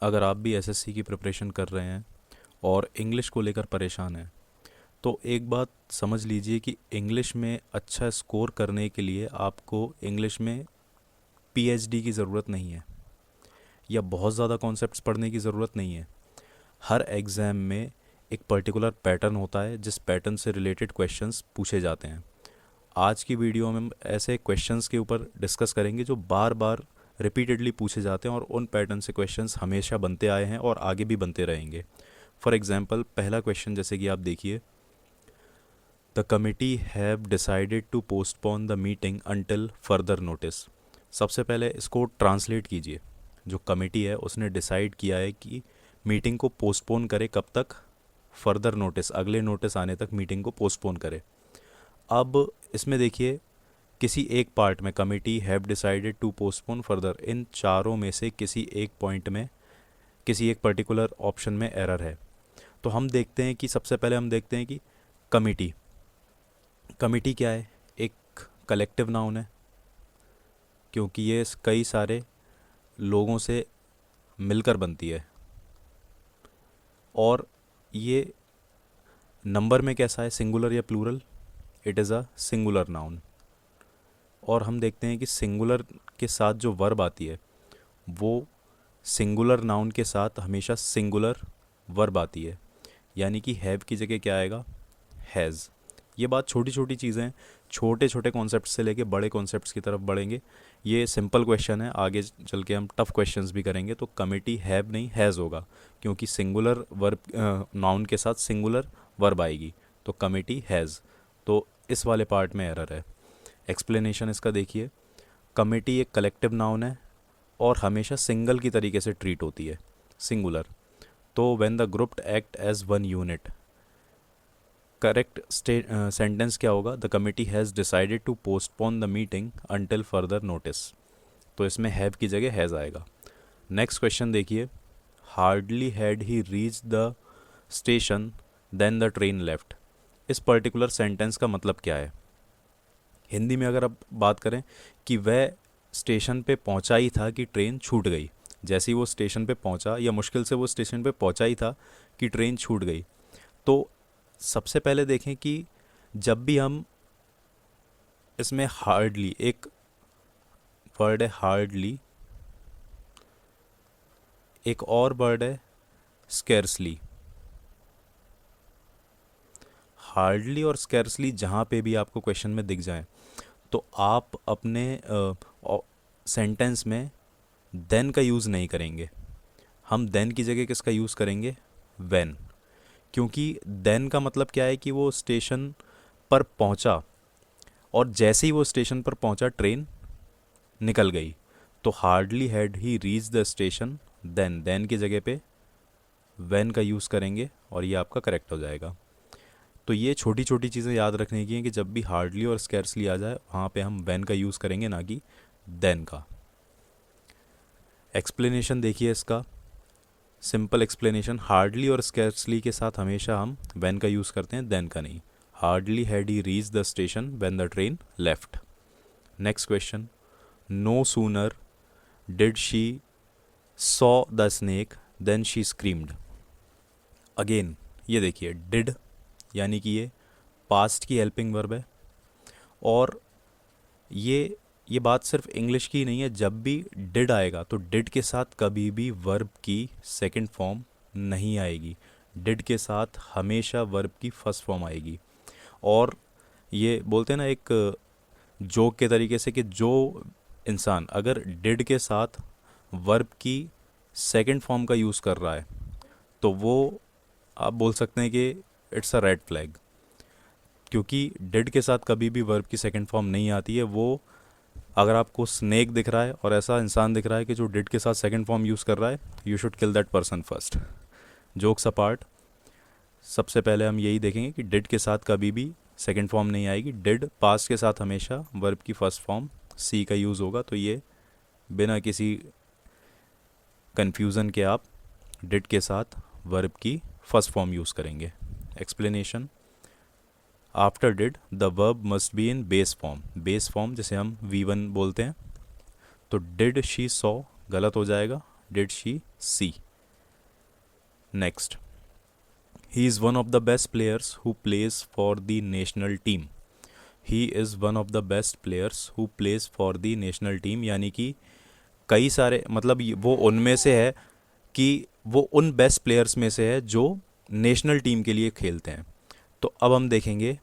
अगर आप भी एसएससी की प्रिपरेशन कर रहे हैं और इंग्लिश को लेकर परेशान हैं, तो एक बात समझ लीजिए कि इंग्लिश में अच्छा स्कोर करने के लिए आपको इंग्लिश में पीएचडी की ज़रूरत नहीं है या बहुत ज़्यादा कॉन्सेप्ट्स पढ़ने की ज़रूरत नहीं है। हर एग्ज़ाम में एक पर्टिकुलर पैटर्न होता है जिस पैटर्न से रिलेटेड क्वेश्चंस पूछे जाते हैं। आज की वीडियो में हम ऐसे क्वेश्चंस के ऊपर डिस्कस करेंगे जो बार बार रिपीटेडली पूछे जाते हैं और उन पैटर्न से क्वेश्चंस हमेशा बनते आए हैं और आगे भी बनते रहेंगे। फॉर एग्जांपल पहला क्वेश्चन जैसे कि आप देखिए, the committee have decided to postpone the meeting until further notice. सबसे पहले इसको ट्रांसलेट कीजिए। जो कमिटी है उसने डिसाइड किया है कि मीटिंग को पोस्टपोन करे, कब तक? फर्दर नोटिस, अगले नोटिस आने तक मीटिंग को पोस्टपोन करे। अब इसमें देखिए, किसी एक पार्ट में committee have decided to postpone further, इन चारों में से किसी एक पॉइंट में, किसी एक पर्टिकुलर ऑप्शन में एरर है। तो हम देखते हैं कि सबसे पहले हम देखते हैं कि कमिटी कमिटी क्या है। एक कलेक्टिव नाउन है क्योंकि ये कई सारे लोगों से मिलकर बनती है। और ये नंबर में कैसा है, सिंगुलर या plural? It is a singular noun. और हम देखते हैं कि सिंगुलर के साथ जो वर्ब आती है वो सिंगुलर नाउन के साथ हमेशा सिंगुलर वर्ब आती है, यानी कि हैव की जगह क्या आएगा? हैज़। ये बात छोटी छोटी चीज़ें हैं, छोटे छोटे कॉन्सेप्ट से लेके बड़े कॉन्सेप्ट्स की तरफ बढ़ेंगे। ये सिंपल क्वेश्चन है, आगे चल के हम टफ क्वेश्चंस भी करेंगे। तो कमिटी हैव नहीं हैज़ होगा क्योंकि सिंगुलर वर्ब नाउन के साथ सिंगुलर वर्ब आएगी, तो कमिटी हैज़। तो इस वाले पार्ट में एरर है। एक्सप्लेनेशन इसका देखिए, कमिटी एक कलेक्टिव नाउन है और हमेशा सिंगल की तरीके से ट्रीट होती है, सिंगुलर। तो when the group act as one unit, correct sentence क्या होगा? The committee has decided to postpone the meeting until further notice. तो इसमें हैव की जगह हैज़ आएगा। नेक्स्ट क्वेश्चन देखिए, hardly had he reach the station then the train left. इस particular sentence का मतलब क्या है? हिंदी में अगर आप बात करें कि वह स्टेशन पे पहुंचा ही था कि ट्रेन छूट गई। जैसे ही वो स्टेशन पे पहुंचा या मुश्किल से वो स्टेशन पे पहुंचा ही था कि ट्रेन छूट गई। तो सबसे पहले देखें कि जब भी हम इसमें हार्डली, एक वर्ड है हार्डली, एक और वर्ड है स्कैर्सली। हार्डली और स्कैर्सली जहाँ पे भी आपको क्वेश्चन में दिख जाए तो आप अपने सेंटेंस में देन का यूज़ नहीं करेंगे। हम देन की जगह किसका यूज़ करेंगे? व्हेन। क्योंकि देन का मतलब क्या है कि वो स्टेशन पर पहुंचा और जैसे ही वो स्टेशन पर पहुंचा ट्रेन निकल गई। तो hardly had he reach the station then की जगह पे व्हेन का यूज़ करेंगे और ये आपका करेक्ट हो जाएगा। तो ये छोटी छोटी चीज़ें याद रखने की हैं कि जब भी हार्डली और स्कैर्सली आ जाए वहाँ पे हम व्हेन का यूज़ करेंगे, ना कि देन का। एक्सप्लेनेशन देखिए इसका, सिंपल एक्सप्लेनेशन, हार्डली और स्कैर्सली के साथ हमेशा हम व्हेन का यूज़ करते हैं, देन का नहीं। Hardly had he reach the station when the train left. Next question, no sooner did she saw the snake then she screamed. Again ये देखिए, डिड यानी कि ये पास्ट की हेल्पिंग वर्ब है। और ये बात सिर्फ इंग्लिश की नहीं है, जब भी डिड आएगा तो डिड के साथ कभी भी वर्ब की सेकंड फॉर्म नहीं आएगी। डिड के साथ हमेशा वर्ब की फर्स्ट फॉर्म आएगी। और ये बोलते हैं ना एक जोक के तरीके से कि जो इंसान अगर डिड के साथ वर्ब की सेकंड फॉर्म का यूज़ कर रहा है तो वो आप बोल सकते हैं कि इट्स अ रेड फ्लैग। क्योंकि डिड के साथ कभी भी वर्ब की सेकंड फॉर्म नहीं आती है। वो अगर आपको स्नेक दिख रहा है और ऐसा इंसान दिख रहा है कि जो डिड के साथ सेकंड फॉर्म यूज़ कर रहा है, you should kill that person first. Jokes apart, सबसे पहले हम यही देखेंगे कि डिड के साथ कभी भी सेकंड फॉर्म नहीं आएगी। डिड पास्ट के साथ हमेशा वर्ब की फर्स्ट फॉर्म सी का यूज़ होगा। तो ये बिना किसी कन्फ्यूज़न के आप डिड के साथ वर्ब की फर्स्ट फॉर्म यूज़ करेंगे। Explanation, after did the verb must be in base form. Base form जैसे हम V1 बोलते हैं। तो डिड शी सॉ गलत हो जाएगा, did she see. Next, he is one of the best players who plays for the national team. He is one of the best players who plays for the national team, यानी कि कई सारे, मतलब वो उनमें से है कि वो उन बेस्ट प्लेयर्स में से है जो नेशनल टीम के लिए खेलते हैं। तो अब हम देखेंगे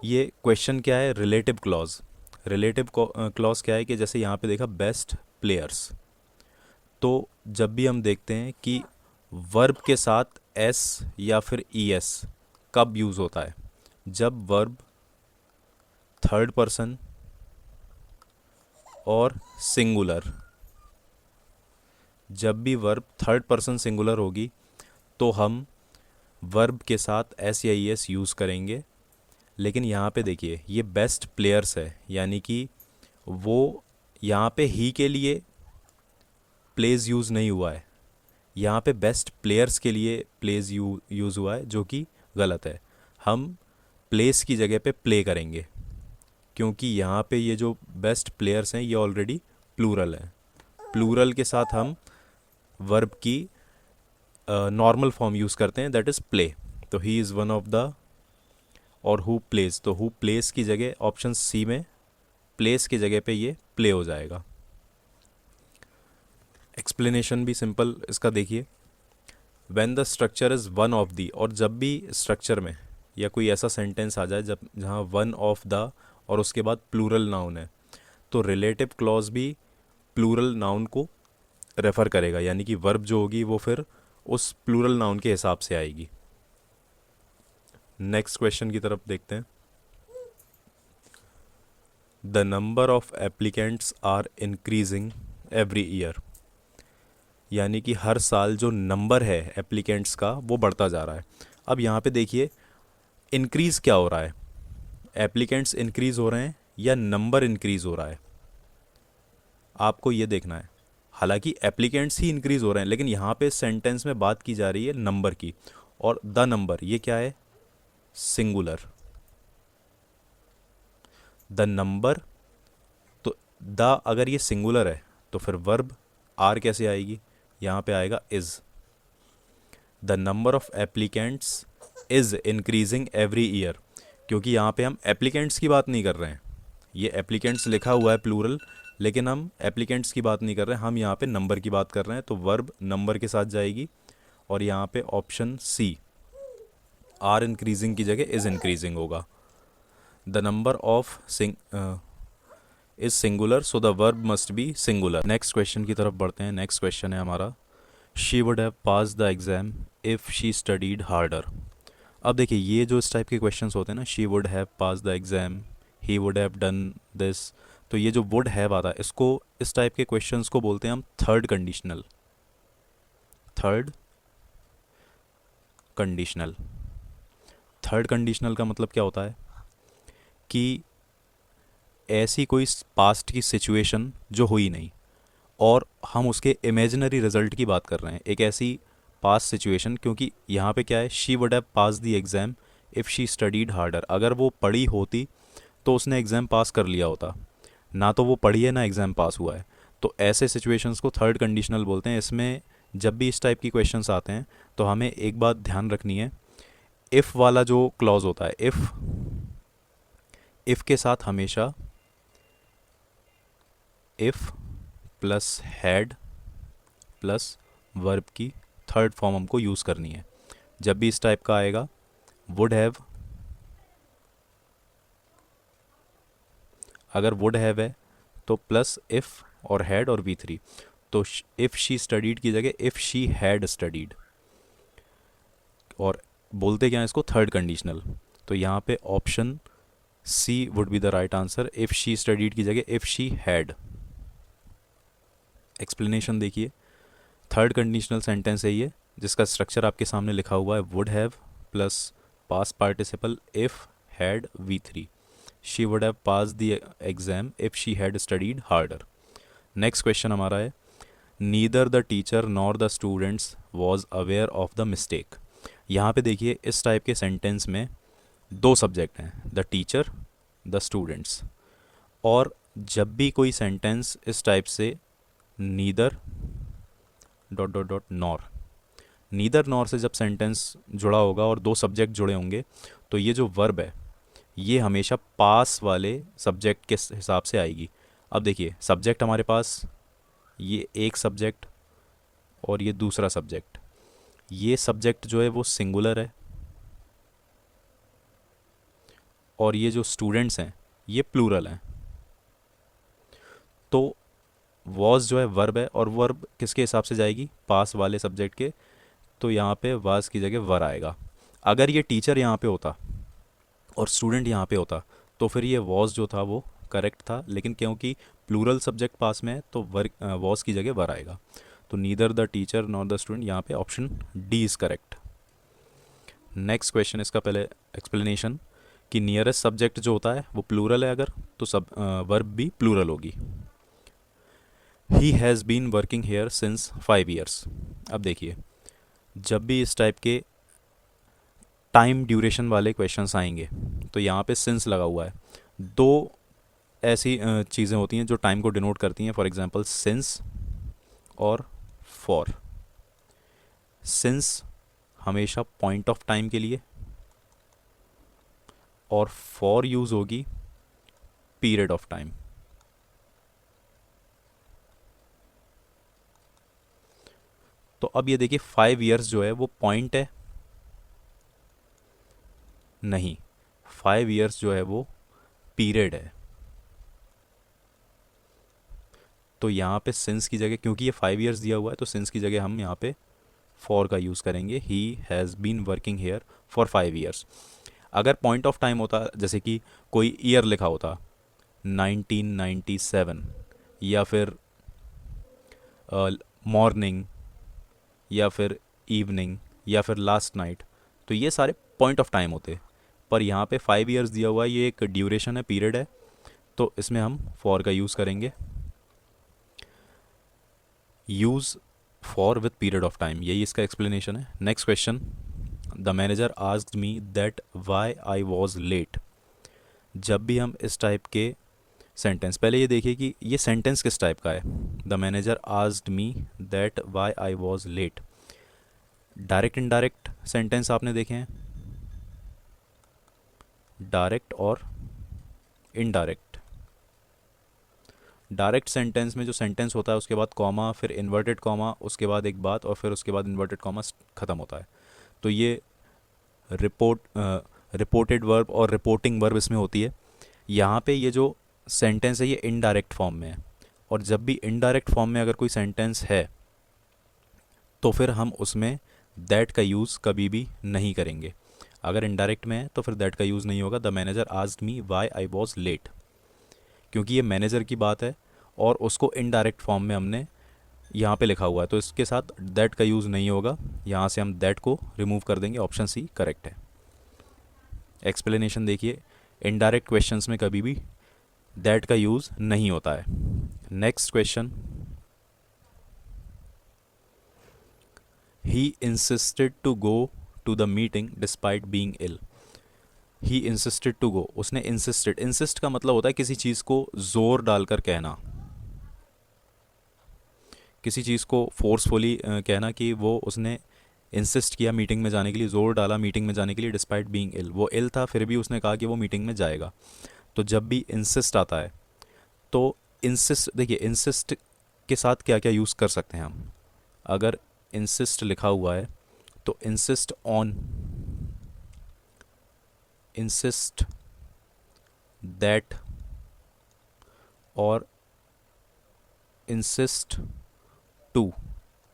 ये क्वेश्चन क्या है, रिलेटिव क्लॉज। रिलेटिव क्लॉज क्या है कि जैसे यहाँ पे देखा बेस्ट प्लेयर्स, तो जब भी हम देखते हैं कि वर्ब के साथ एस या फिर ई एस कब यूज़ होता है, जब वर्ब थर्ड पर्सन और सिंगुलर, जब भी वर्ब थर्ड पर्सन सिंगुलर होगी तो हम वर्ब के साथ एस या ई एस यूज़ करेंगे। लेकिन यहाँ पे देखिए ये बेस्ट प्लेयर्स है, यानी कि वो यहाँ पे ही के लिए प्लेज यूज़ नहीं हुआ है, यहाँ पे बेस्ट प्लेयर्स के लिए प्लेज यूज़ हुआ है, जो कि गलत है। हम प्लेस की जगह पे प्ले करेंगे, क्योंकि यहाँ पे ये जो बेस्ट प्लेयर्स हैं ये ऑलरेडी प्लूरल है। प्लूरल के साथ हम वर्ब की नॉर्मल फॉर्म यूज़ करते हैं, दैट इज़ प्ले। तो he is one of the, और हु प्लेस, तो हु प्लेस की जगह ऑप्शन सी में प्लेस की जगह पे ये प्ले हो जाएगा। एक्सप्लेनेशन भी सिंपल इसका देखिए, when the structure is one of the, और जब भी स्ट्रक्चर में या कोई ऐसा सेंटेंस आ जाए जब जहाँ वन ऑफ द और उसके बाद प्लूरल नाउन है, तो रिलेटिव क्लॉज भी प्लूरल नाउन को रेफ़र करेगा, यानी कि वर्ब जो होगी वो फिर उस प्लूरल नाउन के हिसाब से आएगी। नेक्स्ट क्वेश्चन की तरफ देखते हैं। The number of applicants are increasing every year, यानी कि हर साल जो नंबर है एप्लीकेंट्स का वो बढ़ता जा रहा है। अब यहाँ पे देखिए इंक्रीज़ क्या हो रहा है, एप्लीकेंट्स इंक्रीज़ हो रहे हैं या नंबर इंक्रीज़ हो रहा है, आपको ये देखना है। हालांकि एप्लीकेंट्स ही इंक्रीज़ हो रहे हैं, लेकिन यहाँ पे सेंटेंस में बात की जा रही है नंबर की, और द नंबर ये क्या है, सिंगुलर। द नंबर, तो द अगर ये सिंगुलर है तो फिर वर्ब आर कैसे आएगी, यहाँ पे आएगा is. The number of applicants is increasing every year, क्योंकि यहाँ पे हम एप्लीकेंट्स की बात नहीं कर रहे हैं, ये एप्लीकेंट्स लिखा हुआ है प्लूरल, लेकिन हम एप्लीकेंट्स की बात नहीं कर रहे हैं, हम यहाँ पे नंबर की बात कर रहे हैं। तो वर्ब नंबर के साथ जाएगी, और यहाँ पे ऑप्शन सी आर इंक्रीजिंग की जगह इज़ इंक्रीजिंग होगा। The number of is singular, so the verb must be singular. Next question की तरफ बढ़ते हैं। नेक्स्ट क्वेश्चन है हमारा, she would have pass the exam if she studied harder. अब देखिए ये जो इस टाइप के क्वेश्चंस होते हैं ना, she would have pass the exam, he would have done this, तो ये जो वुड हैव आता है, इसको, इस टाइप के क्वेश्चंस को बोलते हैं हम third conditional. Third conditional, third conditional का मतलब क्या होता है कि ऐसी कोई पास्ट की सिचुएशन जो हुई नहीं और हम उसके इमेजिनरी रिजल्ट की बात कर रहे हैं, एक ऐसी पास्ट सिचुएशन, क्योंकि यहाँ पे क्या है, she would have pass the exam if she studied harder, अगर वो पढ़ी होती तो उसने एग्ज़ाम पास कर लिया होता, ना तो वो पढ़ी है ना एग्ज़ाम पास हुआ है। तो ऐसे सिचुएशंस को थर्ड कंडीशनल बोलते हैं। इसमें जब भी इस टाइप की क्वेश्चंस आते हैं तो हमें एक बात ध्यान रखनी है, इफ़ वाला जो क्लॉज होता है, इफ़ के साथ हमेशा if plus had plus verb की थर्ड फॉर्म हमको यूज़ करनी है। जब भी इस टाइप का आएगा, वुड हैव, अगर वुड हैव है तो प्लस इफ़ और हैड और V3, तो इफ़ शी स्टडीड की जगह इफ़ शी हैड स्टडीड, और बोलते क्या है इसको, थर्ड कंडीशनल। तो यहाँ पे option C would be the right answer, if she studied की जगह इफ़ शी हैड। एक्सप्लेनेशन देखिए, थर्ड कंडीशनल सेंटेंस है ये, जिसका स्ट्रक्चर आपके सामने लिखा हुआ है, would have plus past participle if had V3, she would have pass the exam if she had studied harder. Next question हमारा है, neither the teacher nor the students was aware of the mistake. यहाँ पे देखिए इस type के sentence में दो subject हैं, द टीचर, द स्टूडेंट्स, और जब भी कोई सेंटेंस इस टाइप से neither dot dot dot nor, neither nor से जब सेंटेंस जुड़ा होगा और दो सब्जेक्ट जुड़े होंगे तो ये जो वर्ब है ये हमेशा पास वाले सब्जेक्ट के हिसाब से आएगी। अब देखिए सब्जेक्ट हमारे पास ये एक सब्जेक्ट और ये दूसरा सब्जेक्ट, ये सब्जेक्ट जो है वो सिंगुलर है और ये जो स्टूडेंट्स हैं ये प्लूरल हैं। तो वॉज जो है वर्ब है और वर्ब किसके हिसाब से जाएगी, पास वाले सब्जेक्ट के। तो यहाँ पे वाज की जगह वर आएगा। अगर ये टीचर यहाँ पे होता और स्टूडेंट यहाँ पे होता तो फिर ये वॉज जो था वो करेक्ट था, लेकिन क्योंकि प्लूरल सब्जेक्ट पास में है तो वर वॉज की जगह वर आएगा। तो neither the teacher nor the student, यहाँ पे option D is correct. Next question, इसका पहले एक्सप्लेनेशन कि नियरेस्ट सब्जेक्ट जो होता है वो प्लूरल है अगर, तो सब वर्ब भी प्लूरल होगी। He has been working here since 5 years. अब देखिए जब भी इस टाइप के टाइम ड्यूरेशन वाले क्वेश्चंस आएंगे तो यहाँ पे सिंस लगा हुआ है। दो ऐसी चीज़ें होती हैं जो टाइम को डिनोट करती हैं, फॉर एग्जांपल सिंस और फॉर। सिंस हमेशा पॉइंट ऑफ टाइम के लिए और फॉर यूज़ होगी पीरियड ऑफ टाइम। तो अब ये देखिए 5 ईयर्स जो है वो पॉइंट है, नहीं 5 ईयर्स जो है वो पीरियड है। तो यहाँ पे सिंस की जगह, क्योंकि ये 5 ईयर्स दिया हुआ है तो सिंस की जगह हम यहाँ पे फॉर का यूज़ करेंगे। He has been working here for 5 years. अगर पॉइंट ऑफ टाइम होता जैसे कि कोई ईयर लिखा होता 1997 या फिर मॉर्निंग या फिर इवनिंग या फिर लास्ट नाइट, तो ये सारे पॉइंट ऑफ टाइम होते। पर यहाँ पे 5 ईयर्स दिया हुआ है, ये एक ड्यूरेशन है, पीरियड है, तो इसमें हम फॉर का यूज़ करेंगे। Use for with period of time, यही इसका एक्सप्लेनेशन है। Next question, the manager asked me that why I was late. जब भी हम इस टाइप के सेंटेंस, पहले ये देखिए कि ये सेंटेंस किस टाइप का है। The manager asked me that why I was late. Direct indirect sentence आपने देखे हैं, डायरेक्ट और इनडायरेक्ट। डायरेक्ट सेंटेंस में जो सेंटेंस होता है उसके बाद कॉमा, फिर इन्वर्टेड कॉमा, उसके बाद एक बात और फिर उसके बाद इन्वर्टेड कॉमा ख़त्म होता है। तो ये रिपोर्टेड वर्ब और रिपोर्टिंग वर्ब इसमें होती है। यहाँ पे ये जो सेंटेंस है ये इनडायरेक्ट फॉर्म में है, और जब भी इनडायरेक्ट फॉर्म में अगर कोई सेंटेंस है तो फिर हम उसमें दैट का यूज़ कभी भी नहीं करेंगे। अगर इनडायरेक्ट में है तो फिर दैट का यूज़ नहीं होगा। The manager asked me why I was late, क्योंकि ये मैनेजर की बात है और उसको इनडायरेक्ट फॉर्म में हमने यहाँ पे लिखा हुआ है, तो इसके साथ दैट का यूज़ नहीं होगा। यहाँ से हम दैट को रिमूव कर देंगे। ऑप्शन सी करेक्ट है। एक्सप्लेनेशन देखिए, इनडायरेक्ट क्वेश्चंस में कभी भी दैट का यूज़ नहीं होता है। Next question, he insisted to go to the meeting despite being ill. He insisted to go, उसने इंसिस्टेड, इंसिस्ट का मतलब होता है किसी चीज़ को जोर डालकर कहना, किसी चीज़ को फोर्सफुली कहना कि वो उसने इंसिस्ट किया मीटिंग में जाने के लिए, जोर डाला मीटिंग में जाने के लिए, डिस्पाइट बीइंग इल। वो इल था फिर भी उसने कहा कि वो मीटिंग में जाएगा। तो जब भी इंसिस्ट आता है तो इंसिस्ट, देखिए इंसिस्ट के साथ क्या क्या यूज़ कर सकते हैं हम। अगर इंसिस्ट लिखा हुआ है तो इंसिस्ट ऑन, इंसिस्ट दैट और इंसिस्ट टू।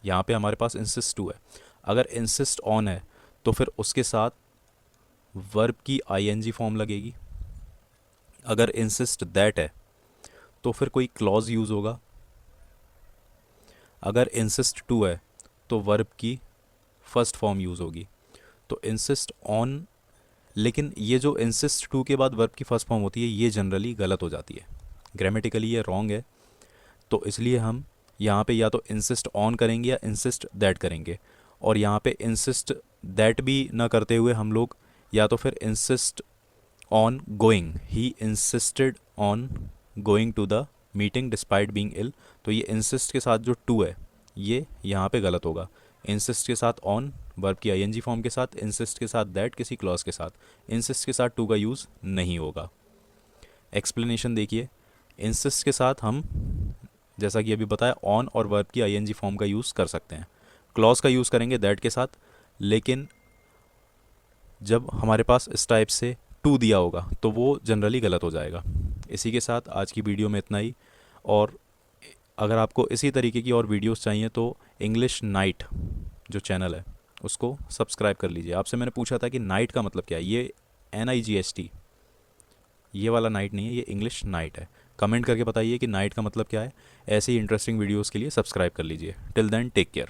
यहाँ पे हमारे पास इंसिस्ट टू है। अगर इंसिस्ट ऑन है तो फिर उसके साथ वर्ब की आईएनजी फॉर्म लगेगी। अगर इंसिस्ट दैट है तो फिर कोई क्लॉज यूज़ होगा। अगर इंसिस्ट टू है तो वर्ब की फर्स्ट फॉर्म यूज़ होगी। तो इंसिस्ट ऑन, लेकिन ये जो इंसिस्ट टू के बाद वर्ब की फर्स्ट फॉर्म होती है ये जनरली गलत हो जाती है, ग्रामेटिकली ये रॉन्ग है। तो इसलिए हम यहाँ पे या तो इंसिस्ट ऑन करेंगे या इंसिस्ट दैट करेंगे। और यहाँ पे इंसिस्ट दैट भी ना करते हुए हम लोग या तो फिर insist on going, he insisted on going to the meeting despite being ill. तो ये इंसिस्ट के साथ जो टू है ये यहाँ पे गलत होगा, इंसिस्ट के साथ ऑन वर्ब की आईएनजी फॉर्म के साथ, इंसिस्ट के साथ दैट किसी क्लॉज के साथ, इंसिस्ट के साथ टू का यूज़ नहीं होगा। एक्सप्लेनेशन देखिए, इंसिस्ट के साथ हम जैसा कि अभी बताया ऑन और वर्ब की आईएनजी फॉर्म का यूज़ कर सकते हैं, क्लॉज का यूज़ करेंगे दैट के साथ, लेकिन जब हमारे पास इस टाइप से टू दिया होगा तो वो जनरली गलत हो जाएगा। इसी के साथ आज की वीडियो में इतना ही, और अगर आपको इसी तरीके की और वीडियोस चाहिए तो इंग्लिश नाइट जो चैनल है उसको सब्सक्राइब कर लीजिए। आपसे मैंने पूछा था कि नाइट का मतलब क्या है, ये NIGHT, ये वाला नाइट नहीं है, ये इंग्लिश नाइट है। कमेंट करके बताइए कि नाइट का मतलब क्या है। ऐसे ही इंटरेस्टिंग वीडियोस के लिए सब्सक्राइब कर लीजिए। Till then take care.